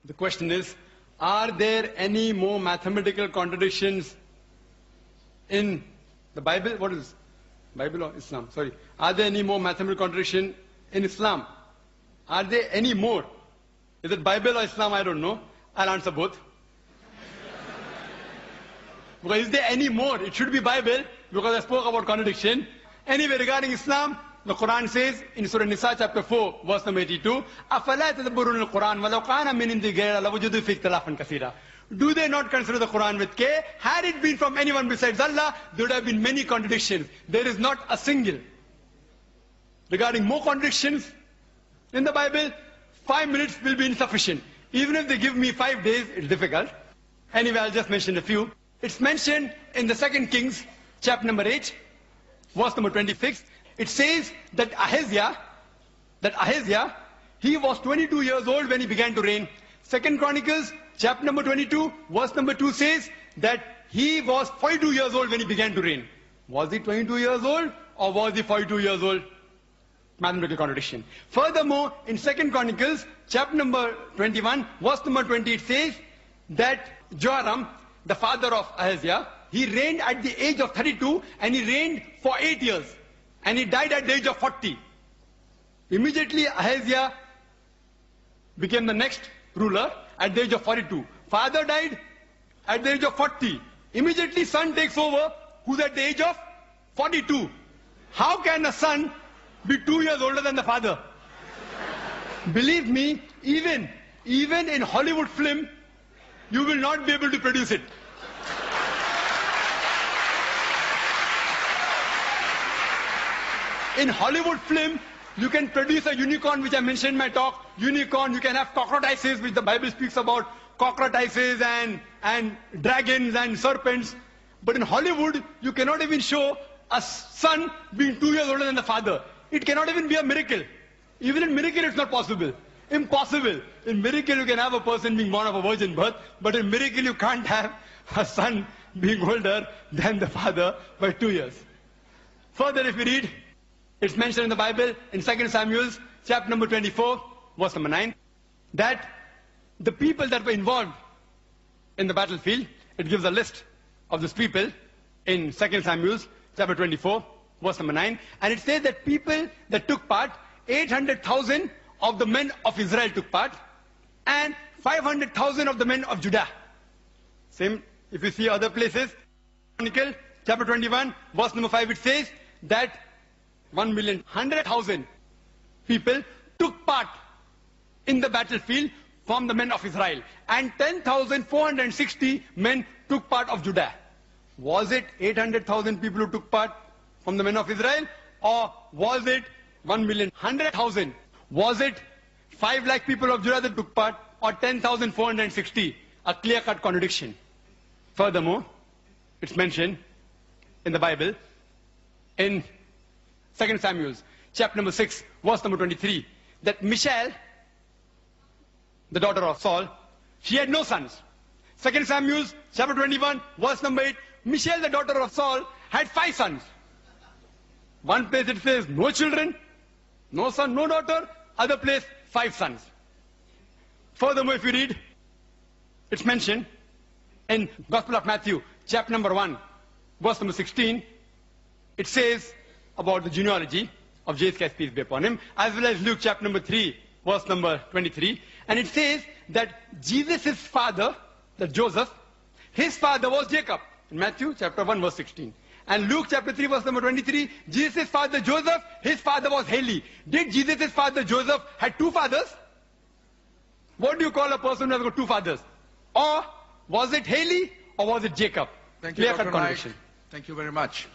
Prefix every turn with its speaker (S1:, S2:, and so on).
S1: The question is, are there any more mathematical contradictions in the Bible? What is Bible or Islam? Sorry. Are there any more mathematical contradictions in Islam? Are there any more? Is it Bible or Islam? I don't know. I'll answer both. Because is there any more? It should be Bible, because I spoke about contradiction. Anyway, regarding Islam, the Quran says in Surah Nisa chapter 4, verse number 82, أَفَلَا تَدَبُّرُونَ الْقُرْآنَ وَلَوْ كَانَ مِنْ عِنْدِ غَيْرِ اللَّهِ لَوَجَدُوا فِيهِ اخْتِلَافًا كَثِيرًا. Do they not consider the Quran with care? Had it been from anyone besides Allah, there would have been many contradictions. There is not a single. Regarding more contradictions in the Bible, 5 minutes will be insufficient. Even if they give me 5 days, it's difficult. Anyway, I'll just mention a few. It's mentioned in the 2 Kings, chapter number 8, verse number 26. It says that Ahaziah, he was 22 years old when he began to reign. 2 Chronicles, chapter number 22, verse number 2 says that he was 42 years old when he began to reign. Was he 22 years old or was he 42 years old? Mathematical contradiction. Furthermore, in 2 Chronicles, chapter number 21, verse number 20, it says that Joram, the father of Ahaziah, he reigned at the age of 32 and he reigned for 8 years. And he died at the age of 40. Immediately Ahaziah became the next ruler at the age of 42. Father died at the age of 40. Immediately son takes over, who's at the age of 42. How can a son be 2 years older than the father? Believe me, even in Hollywood film, you will not be able to produce it. In Hollywood film, you can produce a unicorn, which I mentioned in my talk. Unicorn, you can have cockroaches, which the Bible speaks about. Cockroaches and dragons and serpents. But in Hollywood, you cannot even show a son being 2 years older than the father. It cannot even be a miracle. Even in miracle, it's not possible. Impossible. In miracle, you can have a person being born of a virgin birth, but in miracle, you can't have a son being older than the father by 2 years. Further, if we read, it's mentioned in the Bible in 2 Samuel, chapter number 24, verse number 9, that the people that were involved in the battlefield, it gives a list of these people in 2 Samuel, chapter 24, verse number 9, and it says that people that took part, 800,000 of the men of Israel took part, and 500,000 of the men of Judah. Same, if you see other places, Chronicle, chapter 21, verse number 5, it says that 1,100,000 people took part in the battlefield from the men of Israel, and 10,460 men took part of Judah. Was it 800,000 people who took part from the men of Israel, or was it 1,100,000? Was it 5 lakh people of Judah that took part, or 10,460? A clear-cut contradiction. Furthermore, it's mentioned in the Bible in 2 Samuel, chapter number 6, verse number 23, that Michal, the daughter of Saul, she had no sons. 2 Samuel, chapter 21, verse number 8, Michal, the daughter of Saul, had 5 sons. One place it says no children, no son, no daughter. Other place, 5 sons. Furthermore, if you read, it's mentioned in Gospel of Matthew, chapter number 1, verse number 16, it says about the genealogy of Jesus Christ, peace be upon him, as well as Luke chapter number 3, verse number 23. And it says that Jesus' father, that Joseph, his father was Jacob. In Matthew chapter 1, verse 16. And Luke chapter 3, verse number 23, Jesus' father Joseph, his father was Heli. Did Jesus' father Joseph had 2 fathers? What do you call a person who has got 2 fathers? Or was it Heli or was it Jacob?
S2: Thank you, Dr. Naik. Thank you very much.